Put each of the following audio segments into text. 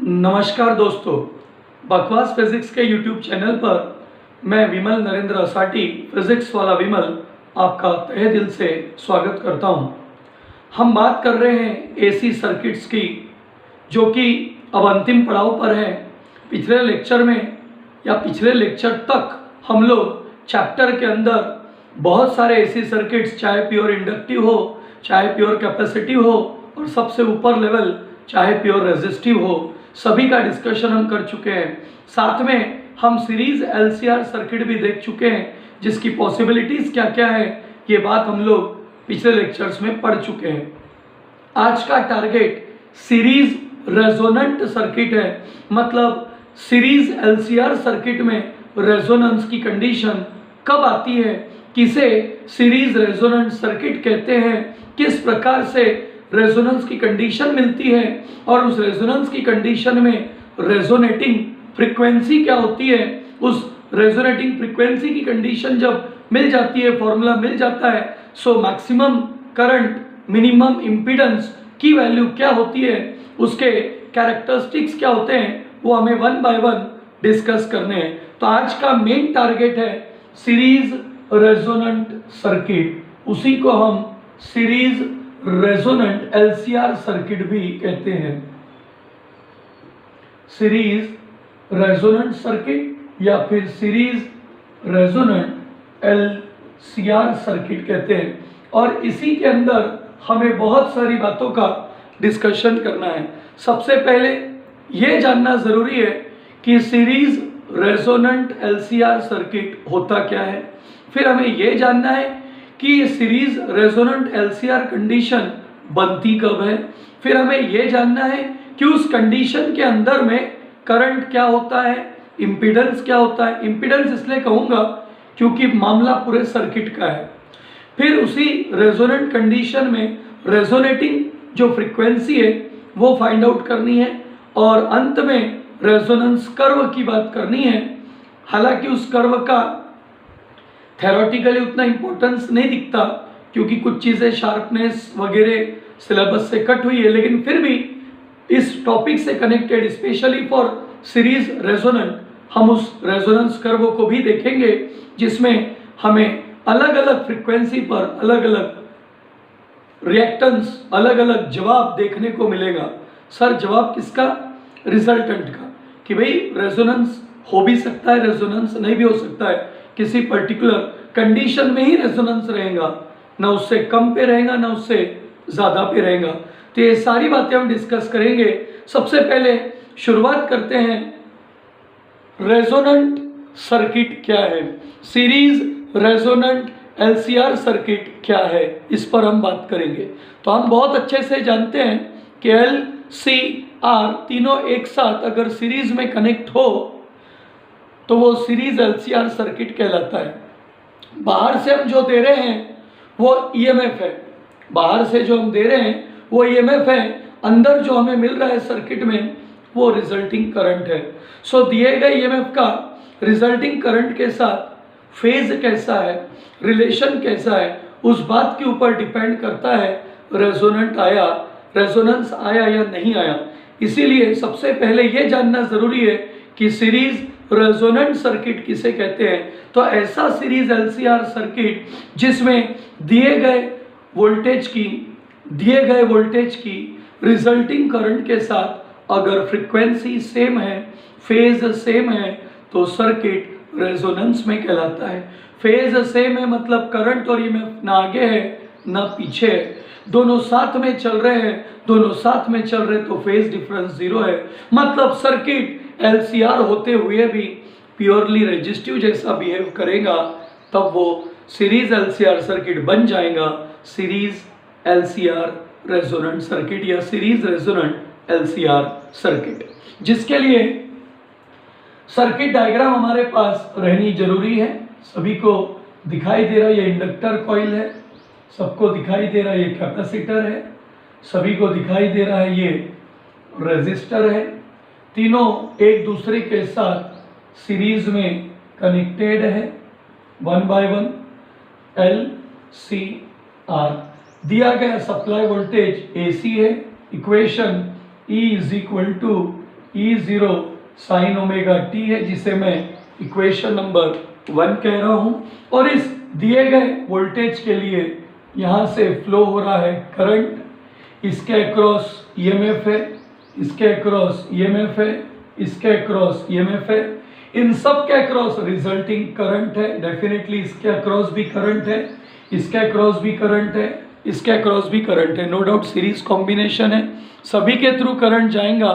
नमस्कार दोस्तों, बकवास फिजिक्स के YouTube चैनल पर मैं विमल नरेंद्र असाटी फिजिक्स वाला विमल आपका तहे दिल से स्वागत करता हूं। हम बात कर रहे हैं एसी सर्किट्स की, जो कि अब अंतिम पड़ाव पर है। पिछले लेक्चर में या पिछले लेक्चर तक हम लोग चैप्टर के अंदर बहुत सारे एसी सर्किट्स, चाहे प्योर इंडक्टिव हो, चाहे प्योर कैपेसिटिव हो, और सबसे ऊपर लेवल चाहे प्योर रेजिस्टिव हो, सभी का डिस्कशन हम कर चुके हैं। साथ में हम सीरीज एलसीआर सर्किट भी देख चुके हैं, जिसकी पॉसिबिलिटीज क्या क्या है ये बात हम लोग पिछले लेक्चर्स में पढ़ चुके हैं। आज का टारगेट सीरीज रेजोनेंट सर्किट है, मतलब सीरीज एलसीआर सर्किट में रेजोनेंस की कंडीशन कब आती है, किसे सीरीज रेजोनेंट सर्किट कहते हैं, किस प्रकार से रेजोनेंस की कंडीशन मिलती है, और उस रेजोनेंस की कंडीशन में रेजोनेटिंग फ्रीक्वेंसी क्या होती है। उस रेजोनेटिंग फ्रीक्वेंसी की कंडीशन जब मिल जाती है, फॉर्मूला मिल जाता है, so maximum current, minimum impedance की वैल्यू क्या होती है, उसके कैरेक्टरिस्टिक्स क्या होते हैं, वो हमें वन बाय वन डिस्कस करने हैं। तो आज का मेन टारगेट है सीरीज रेजोनेंट सर्किट, उसी को हम सीरीज रेजोनेंट एलसीआर सर्किट भी कहते हैं। सीरीज रेजोनेंट सर्किट या फिर सीरीज रेजोनेंट एलसीआर सर्किट कहते हैं, और इसी के अंदर हमें बहुत सारी बातों का डिस्कशन करना है। सबसे पहले ये जानना जरूरी है कि सीरीज रेजोनेंट एलसीआर सर्किट होता क्या है। फिर हमें ये जानना है कि सीरीज रेजोनेंट एलसीआर कंडीशन बनती कब है। फिर हमें यह जानना है कि उस कंडीशन के अंदर में करंट क्या होता है, इंपीडेंस क्या होता है। इंपीडेंस इसलिए कहूंगा क्योंकि मामला पूरे सर्किट का है। फिर उसी रेजोनेंट कंडीशन में रेजोनेटिंग जो फ्रीक्वेंसी है वो फाइंड आउट करनी है, और अंत में रेजोनेंस कर्व की बात करनी है। हालांकि उस कर्व का थेरोटिकली उतना इंपॉर्टेंस नहीं दिखता, क्योंकि कुछ चीज़ें शार्पनेस वगैरह सिलेबस से कट हुई है, लेकिन फिर भी इस टॉपिक से connected specially for series resonant हम उस रेजोनेंस कर्व को भी देखेंगे, जिसमें हमें अलग अलग फ्रीक्वेंसी पर अलग अलग रिएक्टेंस, अलग अलग जवाब देखने को मिलेगा। सर जवाब किसका? रिजल्टेंट का, कि भाई रेजोनेंस हो भी सकता है, रेजोनेंस नहीं भी हो सकता है, किसी पर्टिकुलर कंडीशन में ही रेजोनेंस रहेगा, ना उससे कम पे रहेगा ना उससे ज़्यादा पे रहेगा। तो ये सारी बातें हम डिस्कस करेंगे। सबसे पहले शुरुआत करते हैं, रेजोनेंट सर्किट क्या है, सीरीज रेजोनेंट एलसीआर सर्किट क्या है, इस पर हम बात करेंगे। तो हम बहुत अच्छे से जानते हैं कि एल सी आर तीनों एक साथ अगर सीरीज में कनेक्ट हो तो वो सीरीज एलसीआर सर्किट कहलाता है। बाहर से हम जो दे रहे हैं वो ईएमएफ है, बाहर से जो हम दे रहे हैं वो ईएमएफ है, अंदर जो हमें मिल रहा है सर्किट में वो रिजल्टिंग करंट है। सो दिए गए ईएमएफ का रिजल्टिंग करंट के साथ फेज कैसा है, रिलेशन कैसा है, उस बात के ऊपर डिपेंड करता है रेजोनेंस आया या नहीं आया। इसीलिए सबसे पहले ये जानना जरूरी है कि सीरीज रेजोनेंट सर्किट किसे कहते हैं। तो ऐसा सीरीज एलसीआर सर्किट जिसमें दिए गए वोल्टेज की रिजल्टिंग करंट के साथ अगर फ्रीक्वेंसी सेम है, फेज सेम है, तो सर्किट रेजोनेंस में कहलाता है। फेज सेम है मतलब करंट और ईएमएफ ना आगे है ना पीछे है, दोनों साथ में चल रहे हैं, तो फेज डिफरेंस जीरो है, मतलब सर्किट एलसीआर होते हुए भी प्योरली रेजिस्टिव जैसा बिहेव करेगा, तब वो सीरीज एलसीआर सर्किट बन जाएगा, सीरीज एलसीआर रेजोनेंट सर्किट या सीरीज रेजोनेंट एलसीआर सर्किट, जिसके लिए सर्किट डायग्राम हमारे पास रहनी जरूरी है। सभी को दिखाई दे रहा है ये इंडक्टर कॉइल है, सबको दिखाई दे रहा है ये कैपेसिटर है, सभी को दिखाई दे रहा है ये रेजिस्टर है। तीनों एक दूसरे के साथ सीरीज में कनेक्टेड है, one by one. L C R दिया गया सप्लाई वोल्टेज एसी है, equation E is equal to E0 sine omega T है, जिसे मैं इक्वेशन नंबर 1 कह रहा हूं। और इस दिए गए वोल्टेज के लिए यहाँ से फ्लो हो रहा है करंट, इसके अक्रॉस ईएमएफ है, इसके अक्रॉस ईएमएफ है, इसके अक्रॉस ईएमएफ है, इन सब के अक्रॉस रिजल्टिंग करंट है। डेफिनेटली इसके अक्रॉस भी करंट है, इसके अक्रॉस भी करंट है, इसके अक्रॉस भी करंट है। नो डाउट सीरीज कॉम्बिनेशन है, सभी के थ्रू करंट जाएगा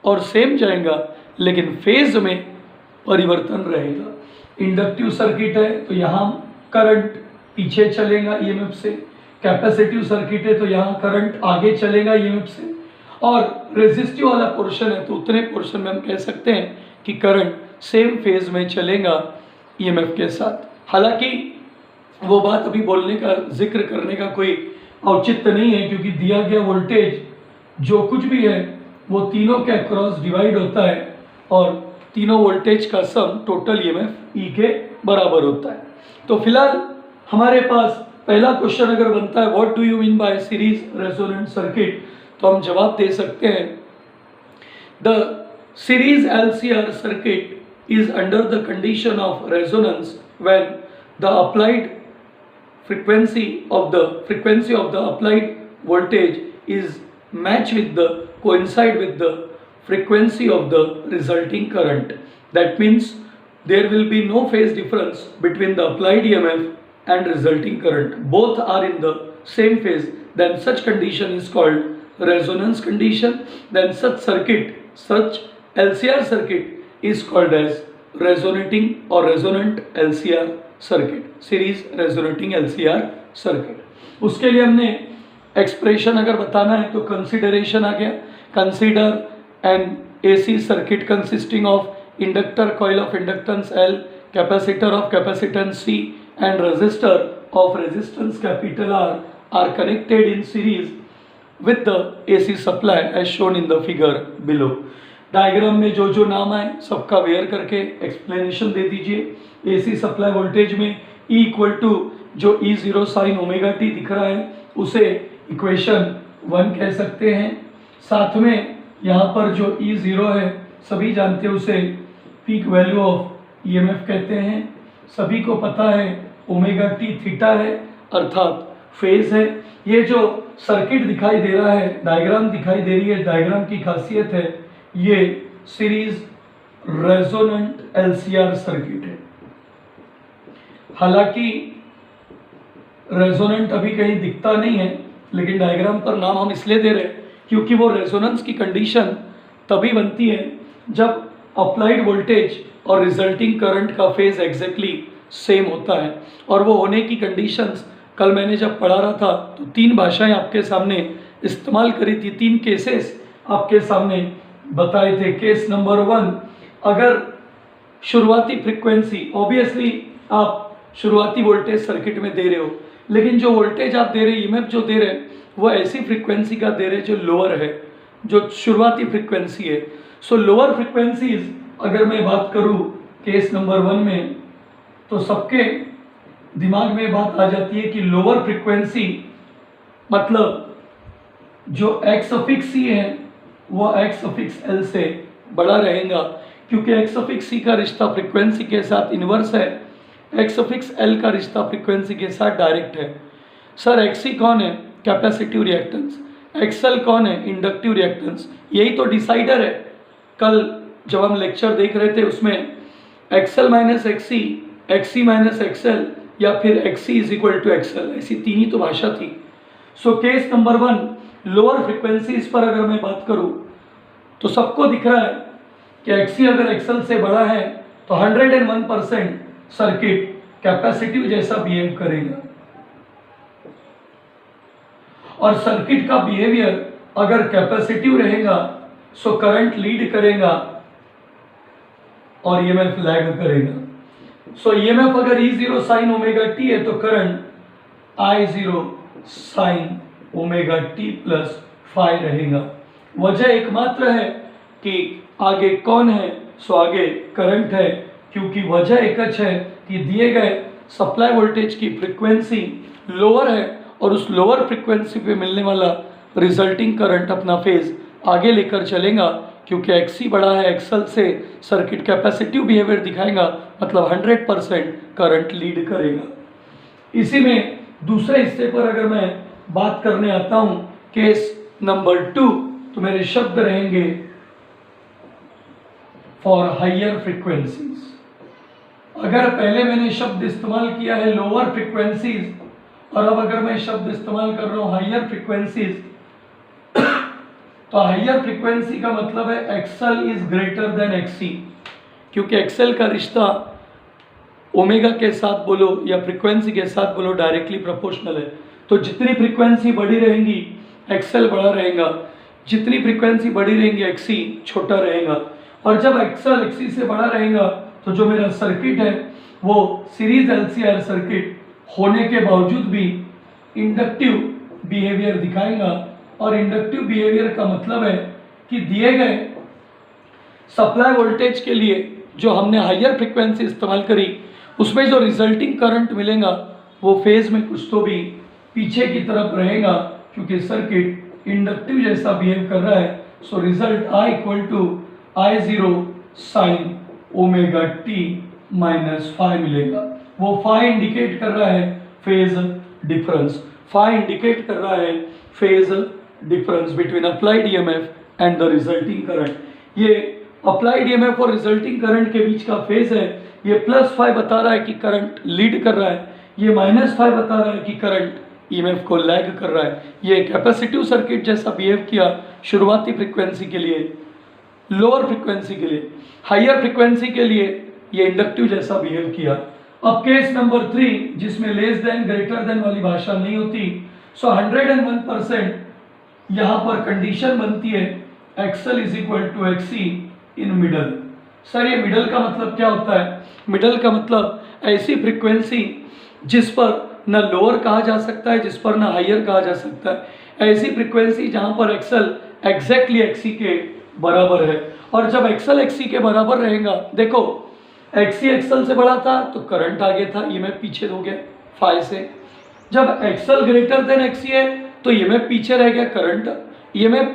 और सेम जाएगा, लेकिन फेज में परिवर्तन रहेगा। इंडक्टिव सर्किट है तो यहाँ करंट पीछे चलेगा ईएमएफ से, कैपेसिटिव सर्किट है तो यहाँ करंट आगे चलेगा ईएमएफ से, और रेजिस्टिव वाला पोर्शन है तो उतने पोर्शन में हम कह सकते हैं कि करंट सेम फेज में चलेगा ईएमएफ के साथ। हालांकि वो बात अभी बोलने का, जिक्र करने का कोई औचित्य नहीं है, क्योंकि दिया गया वोल्टेज जो कुछ भी है वो तीनों के अक्रॉस डिवाइड होता है और तीनों वोल्टेज का सम टोटल ईएमएफ ई के बराबर होता है। तो फिलहाल हमारे पास पहला क्वेश्चन अगर बनता है what do you mean by series resonant circuit, तो हम जवाब दे सकते हैं the series LCR circuit is under the condition of resonance when the applied frequency of the applied voltage is match with the coincide with the frequency of the resulting current. That means there will be no phase difference between the applied EMF and resulting current. Both are in the same phase. Then such condition is called resonance condition. Then such LCR circuit is called as resonating or resonant LCR circuit, series resonating LCR circuit. उसके लिए हमने expression अगर बताना है तो consideration आ गया। Consider an AC circuit consisting of inductor coil of inductance L, capacitor of capacitance C and resistor of resistance capital R are connected in series with the AC supply as shown in the figure below. Diagram में जो जो नाम आए सबका where करके explanation दे दीजिए। AC supply voltage में E equal to जो E0 साइन ओमेगा टी दिख रहा है उसे इक्वेशन 1 कह सकते हैं। साथ में यहाँ पर जो E0 है सभी जानते हैं उसे पीक वैल्यू ऑफ EMF कहते हैं। सभी को पता है ओमेगा टी थीटा है अर्थात फेज है। ये जो सर्किट दिखाई दे रहा है, डायग्राम दिखाई दे रही है, डायग्राम की खासियत है ये सीरीज रेजोनेंट LCR सर्किट है। हालांकि रेजोनेंट अभी कहीं दिखता नहीं है, लेकिन डायग्राम पर नाम हम इसलिए दे रहे हैं क्योंकि वो रेजोनेंस की कंडीशन तभी बनती है जब अप्लाइड वोल्टेज और रिजल्टिंग करंट का फेज एग्जैक्टली सेम होता है। और वो होने की कंडीशंस कल मैंने जब पढ़ा रहा था तो 3 भाषाएं आपके सामने इस्तेमाल करी थी, 3 केसेस आपके सामने बताए थे। केस नंबर 1, अगर शुरुआती फ्रीक्वेंसी, ऑब्वियसली आप शुरुआती वोल्टेज सर्किट में दे रहे हो, लेकिन जो वोल्टेज आप दे रहे हैं, EMF जो दे रहे हैं, वो ऐसी फ्रीक्वेंसी का दे रहे हैं जो लोअर है, जो शुरुआती फ्रीक्वेंसी है। सो लोअर फ्रीक्वेंसीज अगर मैं बात करूँ केस नंबर 1 में, तो सबके दिमाग में बात आ जाती है कि लोअर फ्रीक्वेंसी मतलब जो एक्स अफिक्स सी है वो एक्स अफिक्स एल से बड़ा रहेगा, क्योंकि एक्स अफिक्स सी का रिश्ता फ्रीक्वेंसी के साथ इन्वर्स है, एक्स अफिक्स एल का रिश्ता फ्रीक्वेंसी के साथ डायरेक्ट है। सर एक्सी कौन है? Capacitive reactance. एक्सएल कौन है? Inductive reactance. यही तो डिसाइडर है। कल जब हम लेक्चर देख रहे थे उसमें XL minus XC, XC minus XL या फिर XC is equal to XL, ऐसी 3 ही तो भाषा थी। So case number 1 lower frequencies पर अगर मैं बात करूं तो सबको दिख रहा है कि एक्सी अगर एक्सएल से बड़ा है तो 101% सर्किट कैपेसिटिव जैसा बिहेव करेगा, और सर्किट का बिहेवियर अगर कैपेसिटिव रहेगा सो करंट लीड करेगा और ईएमएफ लैग करेगा। सो ईएमएफ अगर E0 साइन ओमेगा टी है तो current I0 sine omega T plus phi रहेगा। वजह एकमात्र है कि आगे कौन है? सो आगे करंट है, क्योंकि वजह एक है कि दिए गए सप्लाई वोल्टेज की फ्रीक्वेंसी लोअर है और उस लोअर फ्रीक्वेंसी पे मिलने वाला रिजल्टिंग करंट अपना फेज आगे लेकर चलेगा क्योंकि XC बड़ा है XL से, सर्किट कैपेसिटिव बिहेवियर दिखाएगा, मतलब 100% करंट लीड करेगा। इसी में दूसरे हिस्से पर अगर मैं बात करने आता हूं, केस नंबर 2, तो मेरे शब्द रहेंगे फॉर हायर फ्रीक्वेंसीज। अगर पहले मैंने शब्द इस्तेमाल किया है लोअर फ्रीक्वेंसीज, और अब अगर मैं शब्द इस्तेमाल कर रहा हूं हायर फ्रीक्वेंसीज, तो हायर फ्रीक्वेंसी का मतलब है XL is greater than XC, क्योंकि XL का रिश्ता ओमेगा के साथ बोलो या फ्रीक्वेंसी के साथ बोलो डायरेक्टली प्रोपोर्शनल है। तो जितनी फ्रीक्वेंसी बड़ी रहेंगी XL बड़ा रहेगा, जितनी फ्रीक्वेंसी बड़ी रहेंगी XC छोटा रहेगा। और जब XL XC से बड़ा रहेगा तो जो मेरा सर्किट है वो सीरीज LCR सर्किट होने के बावजूद भी इंडक्टिव बिहेवियर दिखाएगा। और इंडक्टिव बिहेवियर का मतलब है कि दिए गए सप्लाई वोल्टेज के लिए जो हमने हायर फ्रीक्वेंसी इस्तेमाल करी, उसमें जो रिजल्टिंग करंट मिलेगा वो फेज में कुछ तो भी पीछे की तरफ रहेगा, क्योंकि सर्किट इंडक्टिव जैसा बिहेव कर रहा है। So result I equal to I0 sine omega t minus five मिलेगा। वो फाइव इंडिकेट कर रहा है फेज डिफरेंस, फाइव इंडिकेट कर रहा है phase difference between applied EMF and the resulting current. ये अप्लाइड EMF और रिजल्टिंग करंट के बीच का फेज है। ये +5 बता रहा है कि करंट लीड कर रहा है, ये -5 बता रहा है कि करंट EMF को लैग कर रहा है। ये कैपेसिटिव सर्किट जैसा बिहेव किया शुरुआती फ्रीक्वेंसी के लिए, लोअर फ्रीक्वेंसी के लिए, हायर फ्रीक्वेंसी के लिए ये इंडक्टिव जैसा बिहेव किया। अब केस नंबर 3 जिसमें लेस देन ग्रेटर देन वाली भाषा नहीं होती, सो 101% यहाँ पर कंडीशन बनती है XL is equal to XC in middle. Sir ये मिडल का मतलब क्या होता है? मिडल का मतलब ऐसी फ्रीक्वेंसी जिस पर न लोअर कहा जा सकता है, जिस पर न हायर कहा जा सकता है, ऐसी फ्रीक्वेंसी जहाँ पर XL एग्जैक्टली XC के बराबर है। और जब XL XC के बराबर रहेगा, देखो XC XL से बड़ा था तो करंट आगे था, EMF पीछे हो गया फाइव से। जब XL ग्रेटर देन XC है तो EMF पीछे रह गया, करंट EMF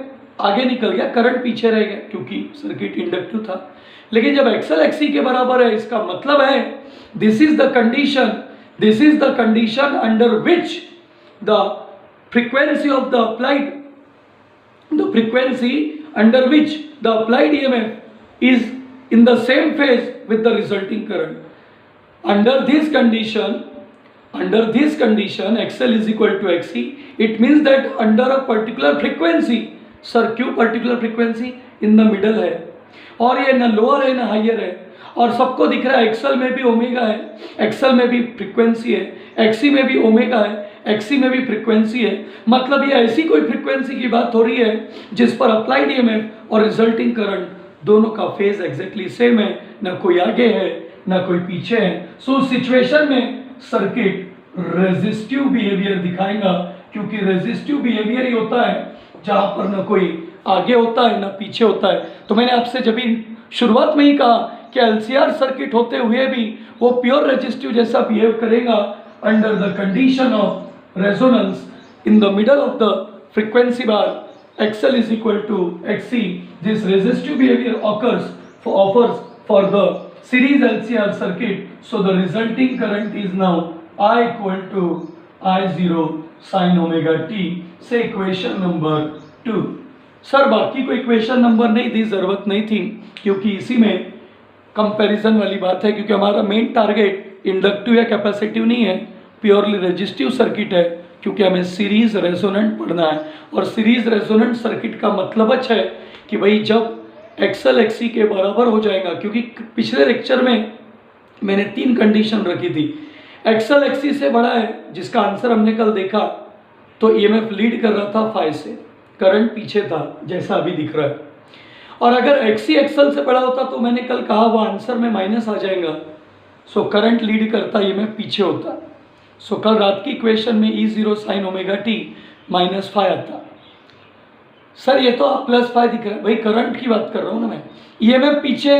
आगे निकल गया, करंट पीछे रह गया, क्योंकि सर्किट इंडक्टिव था। लेकिन जब XL XC के बराबर है, इसका मतलब है this is the condition under which the frequency of the applied under which the applied EMF is in the same phase with the resulting current. Under this condition XL is equal to XC, it means that under a particular frequency, sir क्यों particular frequency in the middle है, और ये ना lower है ना higher है, और सबको दिख रहा है XL में भी ओमेगा है, XL में भी फ्रीक्वेंसी है, XC में भी ओमेगा है, XC में भी फ्रीक्वेंसी है। मतलब ये ऐसी कोई फ्रीक्वेंसी की बात हो रही है जिस पर अप्लाइड EMF और रिजल्टिंग करंट दोनों का फेज एग्जैक्टली सेम है, ना कोई आगे है ना कोई पीछे है। सो उस सिचुएशन में सर्किट रेजिस्टिव बिहेवियर दिखाएगा, क्योंकि रेजिस्टिव बिहेवियर ही होता है जहां पर ना कोई आगे होता है ना पीछे होता है। तो मैंने आपसे जब शुरुआत में ही कहा कि LCR सर्किट होते हुए भी वो प्योर रेजिस्टिव जैसा बिहेव करेगा under the condition of resonance in the middle of the frequency bar XL is equal to XC. This resistive behavior offers for the series LCR circuit. So the resulting current is now I equal to I0 sin omega t. से equation number 2। Sir बाकी कोई equation number नहीं दी, जरूरत नहीं थी, क्योंकि इसी में कंपैरिजन वाली बात है, क्योंकि हमारा मेन टारगेट इंडक्टिव या कैपेसिटिव नहीं है, प्योरली रेजिस्टिव सर्किट है, क्योंकि हमें सीरीज रेजोनेंट पढ़ना है। और सीरीज रेजोनेंट सर्किट का मतलब है कि भाई जब XL XC के बराबर हो जाएगा, क्योंकि पिछले लेक्चर में मैंने 3 कंडीशन रखी थी। XL XC से बड़ा है, जिसका आंसर हमने कल देखा, तो EMF लीड कर रहा था 5 से, करंट पीछे था जैसा अभी दिख रहा है। और अगर XC XL से बड़ा होता तो मैंने कल कहा वो आंसर में माइनस आ जाएगा, सो करंट लीड करता, EMF पीछे होता। सो कल रात की इक्वेशन में E0 साइन ओमेगा t -5 आता। सर ये तो आप +5 दिख रहा है, भाई करंट की बात कर रहा हूँ ना मैं। EMF पीछे,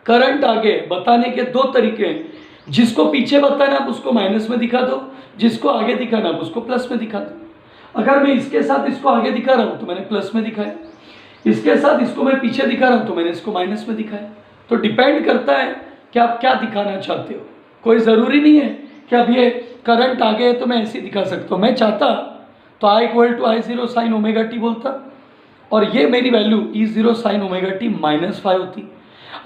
करंट आगे, बताने के 2 तरीके हैं। जिसको पीछे बताना आप उसको माइनस में दिखा दो, जिसको आगे दिखाना आप उसको प्लस में दिखा दो। अगर मैं इसके साथ इसको आगे दिखा रहा हूँ तो मैंने प्लस में दिखाया। इसके साथ इसको मैं पीछे दिखा रहा हूं तो मैंने इसको माइनस में दिखाया। तो डिपेंड करता है कि आप क्या दिखाना चाहते हो। कोई ज़रूरी नहीं है कि अब ये करंट आगे है तो मैं ऐसे दिखा सकता हूँ। मैं चाहता तो I equal to I0 sine omega T बोलता और ये मेरी value E0 sine omega T -5 होती।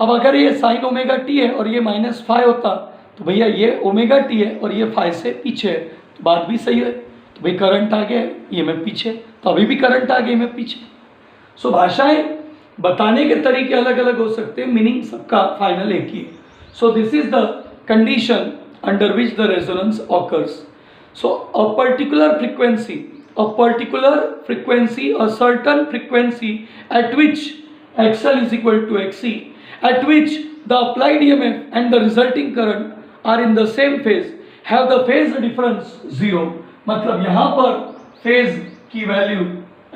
अब अगर ये साइन ओमेगा टी है और ये -5 होता तो भैया ये ओमेगा टी है और ये 5 से पीछे है, तो बात भी सही है। तो भाई करंट आगे है, ये मैं पीछे, तो अभी भी करंट आगे मैं पीछे। सो भाषाएं बताने के तरीके अलग अलग हो सकते हैं, मीनिंग सबका फाइनल एक ही है। So this is the condition under which the resonance occurs. So a particular frequency, a certain frequency at which XL is equal to XC, at which the applied EMF and the resulting current are in the same phase, have the phase difference 0। मतलब यहाँ पर phase की value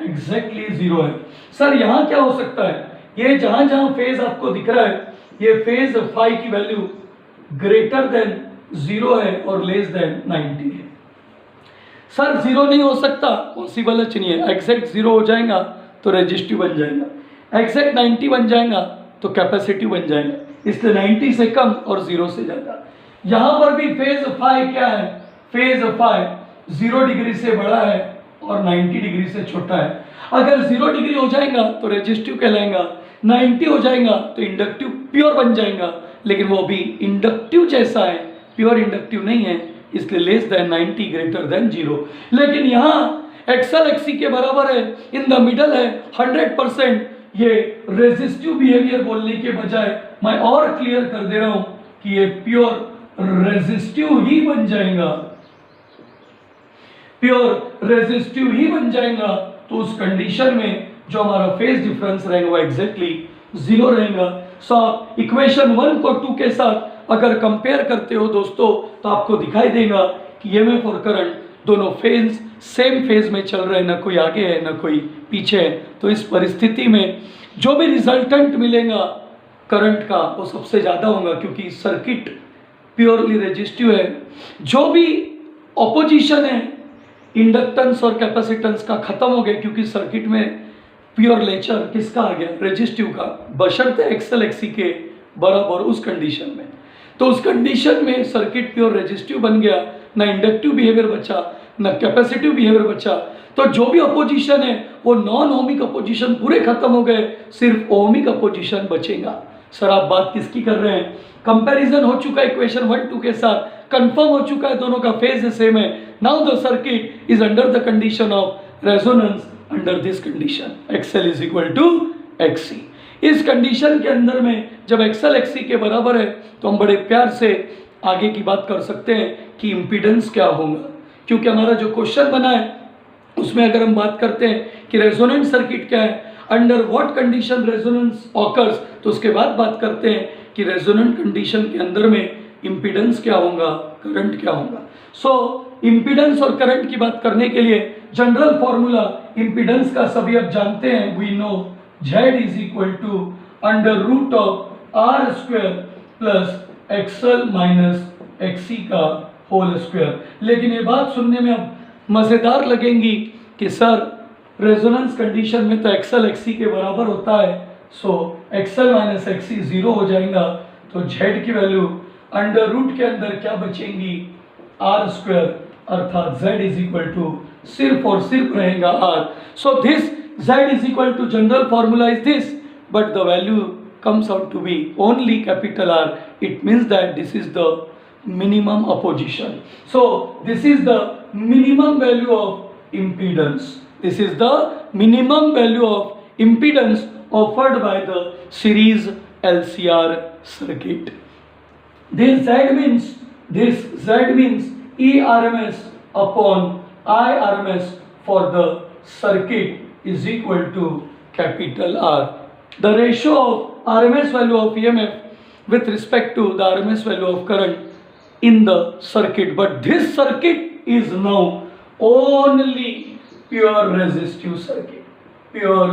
exactly 0 है। Sir यहाँ क्या हो सकता है, ये जहाँ जहाँ फेज आपको दिख रहा है ये फेज फाई की वैल्यू ग्रेटर देन 0 है और लेस देन 90 है। सर 0 नहीं हो सकता, पॉसिबल नहीं है। एग्जैक्ट 0 हो जाएगा तो रेजिस्टिव बन जाएगा, एग्जैक्ट 90 बन जाएगा तो कैपेसिटिव बन जाएगा, इसलिए 90 से कम और 0 से ज़्यादा। यहाँ पर भी फेज फाई क्या है, फेज फाई 0 डिग्री से बड़ा है और 90 डिग्री से छोटा है। अगर 0 डिग्री हो जाएगा तो रेजिस्टिव कहलाएगा, 90 हो जाएगा तो इंडक्टिव प्योर बन जाएगा, लेकिन वो भी इंडक्टिव जैसा है, प्योर इंडक्टिव नहीं है, इसलिए लेस देन 90 ग्रेटर देन 0। लेकिन यहाँ एक्सल एक्सी के बराबर है, इन द मिडल है 100%। ये रेजिस्टिव बिहेवियर बोलने के बजाय मैं और क्लियर कर दे रहा हूं कि ये प्योर रेजिस्टिव ही बन जाएगा, प्योर रेजिस्टिव ही बन जाएगा। तो उस कंडीशन में जो हमारा फेज डिफरेंस रहेगा वो एग्जैक्टली 0 रहेगा। सो आप इक्वेशन 1 को 2 के साथ अगर कंपेयर करते हो दोस्तों तो आपको दिखाई देगा कि ईएमएफ और करंट दोनों फेज सेम फेज में चल रहे हैं, ना कोई आगे है ना कोई पीछे है। तो इस परिस्थिति में जो भी रिजल्टेंट मिलेगा करंट का वो सबसे ज़्यादा होगा, क्योंकि सर्किट प्योरली रेजिस्टिव है। जो भी ऑपोजिशन है इंडक्टेंस और कैपेसिटेंस का खत्म हो गया, क्योंकि सर्किट में प्योर नेचर किसका आ गया, रेजिस्टिव का, बशर्ते एक्सल एक्सी के बराबर उस कंडीशन में। तो उस कंडीशन में सर्किट प्योर रेजिस्टिव बन गया, ना इंडक्टिव बिहेवियर बचा ना कैपेसिटिव बिहेवियर बचा। तो जो भी अपोजिशन है वो नॉन ओमिक अपोजिशन पूरे खत्म हो गए, सिर्फ ओमिक अपोजिशन बचेगा। सर आप बात किसकी कर रहे हैं, कंपैरिजन हो चुका है इक्वेशन 1 2 के साथ, कंफर्म हो चुका है दोनों का फेज सेम है। Now the circuit is under the condition of resonance under this condition, XL is equal to XC। इस कंडीशन के अंदर में जब XL XC के बराबर है तो हम बड़े प्यार से आगे की बात कर सकते हैं कि इम्पीडेंस क्या होगा, क्योंकि हमारा जो क्वेश्चन बना है उसमें अगर हम बात करते हैं कि रेजोनेंट सर्किट क्या है, under what condition resonance occurs, तो उसके बाद बात करते हैं कि रेजोनेंट कंडीशन के अंदर में इम्पीडेंस क्या होगा, करंट क्या होगा। सो इम्पीडेंस और करंट की बात करने के लिए जनरल फॉर्मूला इम्पीडेंस का सभी आप जानते हैं, we know Z is equal to under root of R square plus XL minus XC का होल स्क्वायर। लेकिन ये बात सुनने में अब मज़ेदार लगेंगी कि सर रेजोनेंस कंडीशन में तो XL XC के बराबर होता है, सो XL माइनस XC 0 हो जाएगा, तो Z की वैल्यू अंडर रूट के अंदर क्या बचेंगी, R स्क्वायर, अर्थात Z इज इक्वल टू सिर्फ और सिर्फ रहेगा R। So this Z is equal to general formula is this, but the value comes out to be only capital R. It means that this is the minimum opposition. So this is the minimum value of impedance. This is the minimum value of impedance offered by the series LCR circuit. This Z means ERMS upon IRMS for the circuit is equal to capital R. The ratio of RMS value of EMF with respect to the RMS value of current in the circuit, but this circuit is now only pure resistive circuit, pure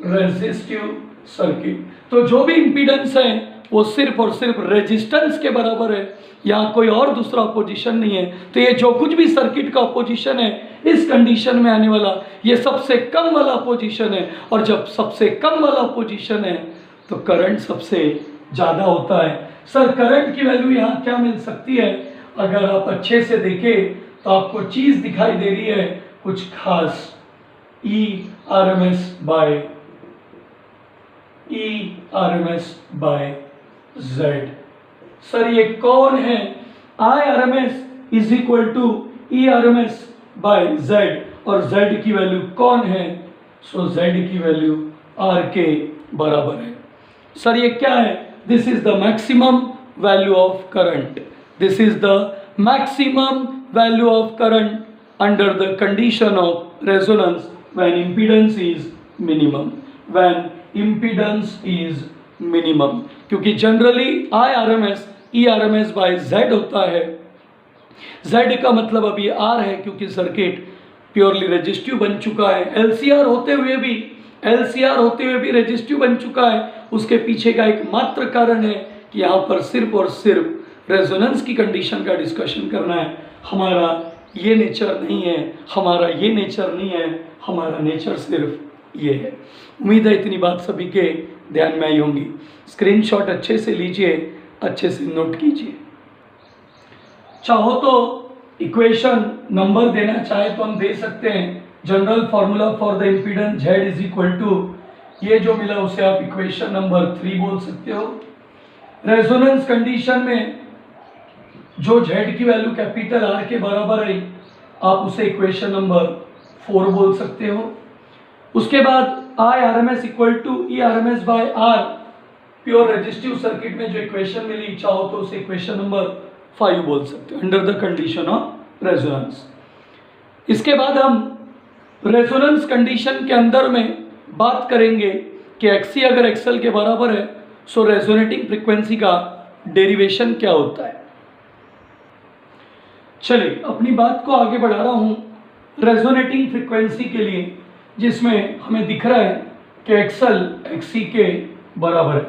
resistive circuit। तो जो भी impedance है वो सिर्फ और सिर्फ resistance के बराबर है, यहाँ कोई और दूसरा अपोजिशन नहीं है। तो ये जो कुछ भी सर्किट का अपोजिशन है इस कंडीशन में आने वाला ये सबसे कम वाला अपोजिशन है, और जब सबसे कम वाला अपोजिशन है तो करंट सबसे ज़्यादा होता है। सर करंट की वैल्यू यहाँ क्या मिल सकती है? अगर आप अच्छे से देखें तो आपको चीज़ दिखाई दे रही है कुछ खास, ERMS by Z। सर ये कौन है? IRMS is equal to ERMS by Z, और Z की वैल्यू कौन है? सो Z की वैल्यू R के बराबर है। सर ये क्या है? This is the maximum value of current. This is the maximum value of current under the condition of resonance when impedance is minimum, when impedance is minimum. क्योंकि generally IRMS ERMS by Z होता है। Z का मतलब अभी R है क्योंकि circuit purely resistive बन चुका है। LCR होते हुए भी रेजिस्टिव बन चुका है। उसके पीछे का एक मात्र कारण है कि यहाँ पर सिर्फ और सिर्फ रेजोनेंस की कंडीशन का डिस्कशन करना है। हमारा ये नेचर नहीं है, हमारा ये नेचर नहीं है, हमारा नेचर सिर्फ ये है। उम्मीद है इतनी बात सभी के ध्यान में आई होंगी। स्क्रीनशॉट अच्छे से लीजिए, अच्छे से नोट कीजिए। चाहो तो इक्वेशन नंबर देना चाहे तो हम दे सकते हैं। General formula for the impedance Z is equal to, ये जो मिला उसे आप इक्वेशन नंबर 3 बोल सकते हो। रेजोनेंस कंडीशन में जो Z की वैल्यू कैपिटल R के बराबर है आप उसे इक्वेशन नंबर 4 बोल सकते हो। उसके बाद IRMS equal to ERMS by R, pure resistive circuit में जो इक्वेशन मिली चाहो तो उसे इक्वेशन नंबर 5 बोल सकते हो under the condition of resonance. इसके बाद हम रेजोनेंस कंडीशन के अंदर में बात करेंगे कि XC अगर XL के बराबर है सो रेजोनेटिंग फ्रीक्वेंसी का डेरिवेशन क्या होता है। चलिए अपनी बात को आगे बढ़ा रहा हूँ रेजोनेटिंग फ्रीक्वेंसी के लिए, जिसमें हमें दिख रहा है कि XL XC के बराबर है।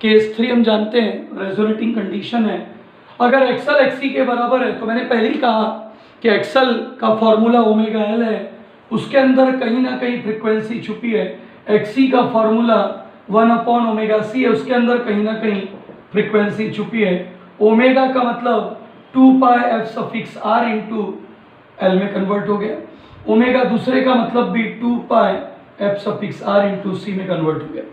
केस 3 हम जानते हैं रेजोनेटिंग कंडीशन है। अगर XL XC के बराबर है तो मैंने पहले ही कहा कि XL का फॉर्मूला ओमेगा L है, उसके अंदर कहीं ना कहीं फ्रीक्वेंसी छुपी है। XC का फॉर्मूला 1/ωc है, उसके अंदर कहीं ना कहीं फ्रीक्वेंसी छुपी है। ओमेगा का मतलब 2πf(r) इंटू L में कन्वर्ट हो गया। ओमेगा दूसरे का मतलब भी 2πf(r) इंटू C में कन्वर्ट हो गया।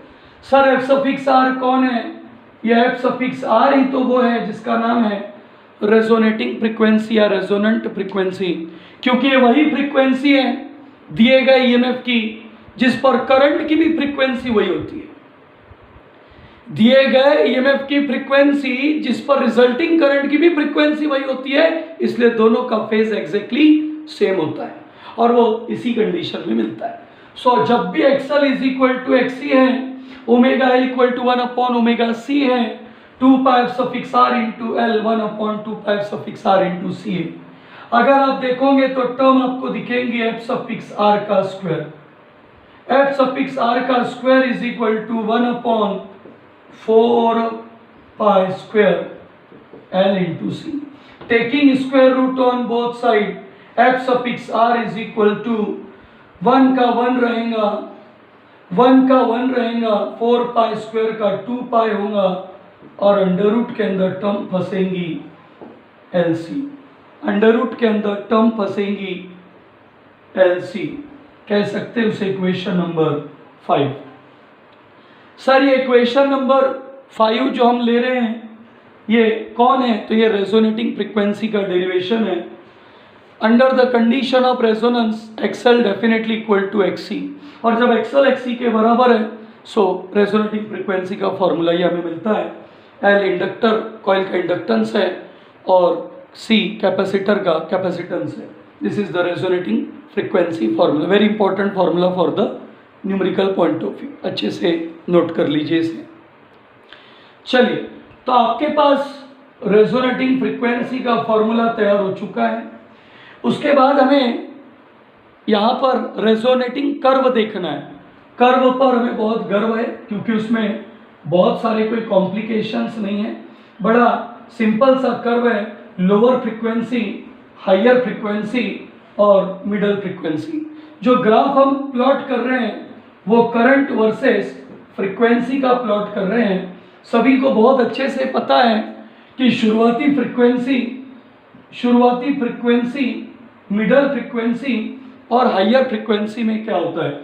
सर f(r) कौन है? यह f(r) ही तो वो है जिसका नाम है रेजोनेटिंग फ्रीक्वेंसी या रेजोनेंट फ्रीक्वेंसी, क्योंकि ये वही फ्रीक्वेंसी है दिए गए EMF की जिस पर करंट की भी फ्रीक्वेंसी वही होती है। दिए गए EMF की फ्रीक्वेंसी जिस पर रिजल्टिंग करंट की भी फ्रीक्वेंसी वही होती है, इसलिए दोनों का फेज एग्जैक्टली सेम होता है और वो इसी कंडीशन में मिलता है। सो जब भी XL is equal to XC है, omega L equal to 1/ωc है, 2πf(r) into L 1/2πf(r) into C है। अगर आप देखोगे तो टर्म आपको दिखेंगे f(r) का स्क्वायर। f(r) का square is equal to 1/4π² L into C। Taking square root on both side, f(r) is equal to 1 का 1 रहेगा, 1 का 1 रहेगा, 4π² का 2π होगा और अंडर रूट के अंदर टर्म फंसेंगी LC। अंडर रूट के अंदर टर्म फंसेंगी LC, कह सकते हैं उसे इक्वेशन नंबर 5। सर ये इक्वेशन नंबर 5 जो हम ले रहे हैं ये कौन है? तो ये रेजोनेटिंग फ्रीक्वेंसी का डेरिवेशन है। Under the condition of resonance XL definitely equal to XC, और जब XL XC के बराबर है सो रेजोनेटिंग फ्रीक्वेंसी का फॉर्मूला ये हमें मिलता है। L इंडक्टर कॉइल का इंडक्टेंस है और C कैपेसिटर का कैपेसिटेंस है। This is the resonating frequency formula, very important formula for the numerical point of view. अच्छे से नोट कर लीजिए इसे। चलिए तो आपके पास रेजोनेटिंग फ्रीक्वेंसी का फॉर्मूला तैयार हो चुका है। उसके बाद हमें यहाँ पर रेजोनेटिंग कर्व देखना है। कर्व पर हमें बहुत गर्व है क्योंकि उसमें बहुत सारे कोई कॉम्प्लिकेशंस नहीं है, बड़ा सिंपल सा कर्व है, लोअर फ्रीक्वेंसी, हायर फ्रीक्वेंसी और मिडल फ्रीक्वेंसी। जो ग्राफ हम प्लॉट कर रहे हैं वो करंट वर्सेस फ्रीक्वेंसी का प्लॉट कर रहे हैं। सभी को बहुत अच्छे से पता है कि शुरुआती फ्रीक्वेंसी, मिडल फ्रीक्वेंसी और हायर फ्रीक्वेंसी में क्या होता है।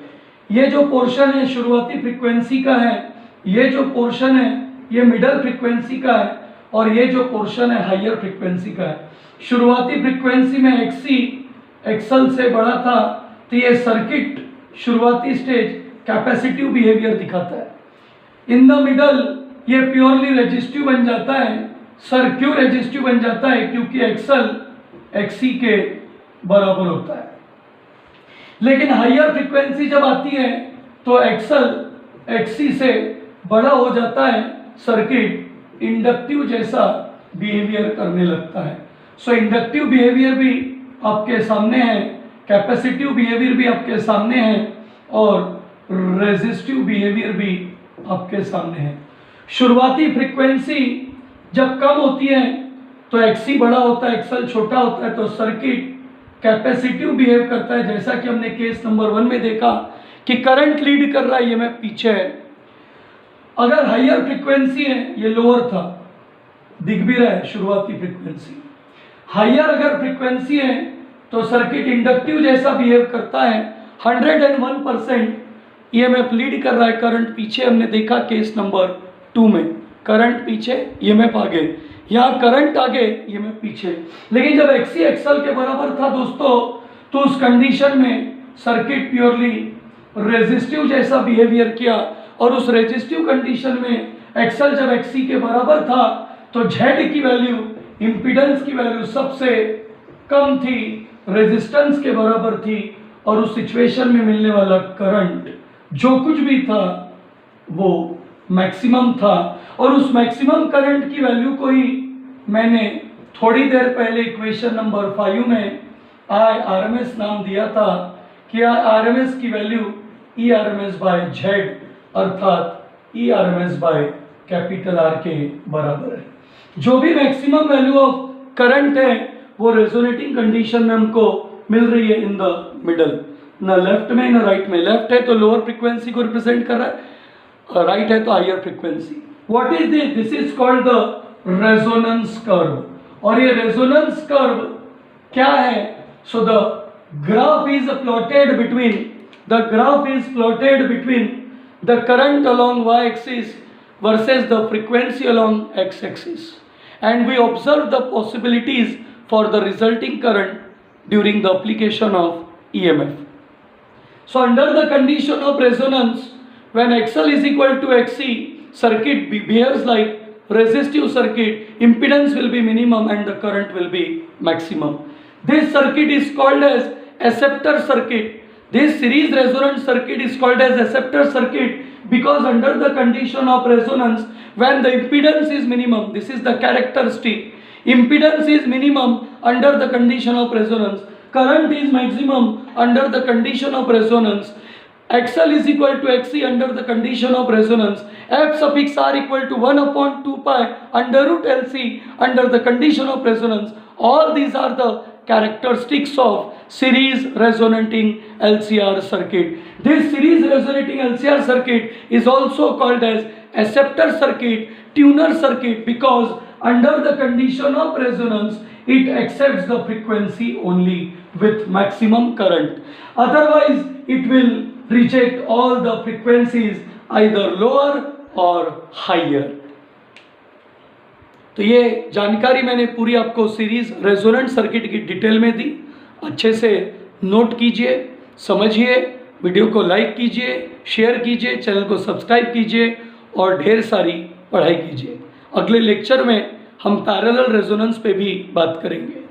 ये जो पोर्शन है शुरुआती फ्रीक्वेंसी का है, ये जो पोर्शन है ये मिडल फ्रीक्वेंसी का है और ये जो पोर्शन है हायर फ्रीक्वेंसी का है। शुरुआती फ्रीक्वेंसी में एक्सी एक्सएल से बड़ा था तो ये सर्किट शुरुआती स्टेज कैपेसिटिव बिहेवियर दिखाता है। इन द मिडल ये प्योरली रेजिस्टिव बन जाता है। सर क्यों रेजिस्टिव बन जाता है? क्योंकि एक्सएल एक्सी के बराबर होता है। लेकिन हायर फ्रीक्वेंसी जब आती है तो एक्सएल एक्सी से बड़ा हो जाता है, सर्किट इंडक्टिव जैसा बिहेवियर करने लगता है। सो इंडक्टिव बिहेवियर भी आपके सामने है, कैपेसिटिव बिहेवियर भी आपके सामने है और रेजिस्टिव बिहेवियर भी आपके सामने है। शुरुआती फ्रीक्वेंसी जब कम होती है तो एक्सी बड़ा होता है, एक्सएल छोटा होता है, तो सर्किट कैपेसिटिव बिहेव करता है, जैसा कि हमने केस नंबर 1 में देखा कि करंट लीड कर रहा है, ये मैं पीछे है। अगर हायर फ्रीक्वेंसी है, ये लोअर था, दिख भी रहा है शुरुआती फ्रीक्वेंसी। हायर अगर फ्रीक्वेंसी है तो सर्किट इंडक्टिव जैसा बिहेव करता है, 101% ईएमएफ लीड कर रहा है, करंट पीछे हमने देखा केस नंबर 2 में, करंट पीछे ईएमएफ आगे, यहाँ करंट आगे ईएमएफ पीछे। लेकिन जब एक्सी एक्सएल के बराबर था दोस्तों, तो उस कंडीशन में सर्किट प्योरली रेजिस्टिव जैसा बिहेवियर किया और उस रेजिस्टिव कंडीशन में एक्सएल जब एक्सी के बराबर था तो जेड की वैल्यू, इंपीडेंस की वैल्यू सबसे कम थी, रेजिस्टेंस के बराबर थी और उस सिचुएशन में मिलने वाला करंट जो कुछ भी था वो मैक्सिमम था। और उस मैक्सिमम करंट की वैल्यू को ही मैंने थोड़ी देर पहले इक्वेशन नंबर 5 में आई आरएमएस नाम दिया था कि आई आरएमएस की वैल्यू ई आरएमएस बाय जेड अर्थात ई आरएमएस बाय कैपिटल आर के बराबर है। जो भी मैक्सिमम वैल्यू ऑफ करंट है वो रेजोनेटिंग कंडीशन में हमको मिल रही है इन द मिडल, ना लेफ्ट में ना राइट में। लेफ्ट है तो लोअर फ्रीक्वेंसी को रिप्रेजेंट कर रहा है, राइट है तो higher frequency. What is this? This is called the resonance curve. और ये रेजोनेंस कर्व क्या है? So the graph is plotted between the current along y axis versus the frequency along x axis, and we observe the possibilities for the resulting current during the application of EMF. So under the condition of resonance, when XL is equal to XC, circuit behaves like resistive circuit, impedance will be minimum and the current will be maximum. This circuit is called as acceptor circuit. This series resonant circuit is called as acceptor circuit because under the condition of resonance, when the impedance is minimum, this is the characteristic, impedance is minimum under the condition of resonance, current is maximum under the condition of resonance, XL is equal to XC under the condition of resonance, F suffix R equal to 1 upon 2 pi under root LC under the condition of resonance. All these are the characteristics of series resonating LCR circuit. This series resonating LCR circuit is also called as acceptor circuit, tuner circuit, because under the condition of resonance it accepts the frequency only with maximum current. Otherwise it will reject all the frequencies either lower or higher. तो ये जानकारी मैंने पूरी आपको series resonant circuit की detail में दी। अच्छे से नोट कीजिए, समझिए, वीडियो को लाइक कीजिए, शेयर कीजिए, चैनल को सब्सक्राइब कीजिए और ढेर सारी पढ़ाई कीजिए। अगले लेक्चर में हम पैरेलल रेजोनेंस पे भी बात करेंगे।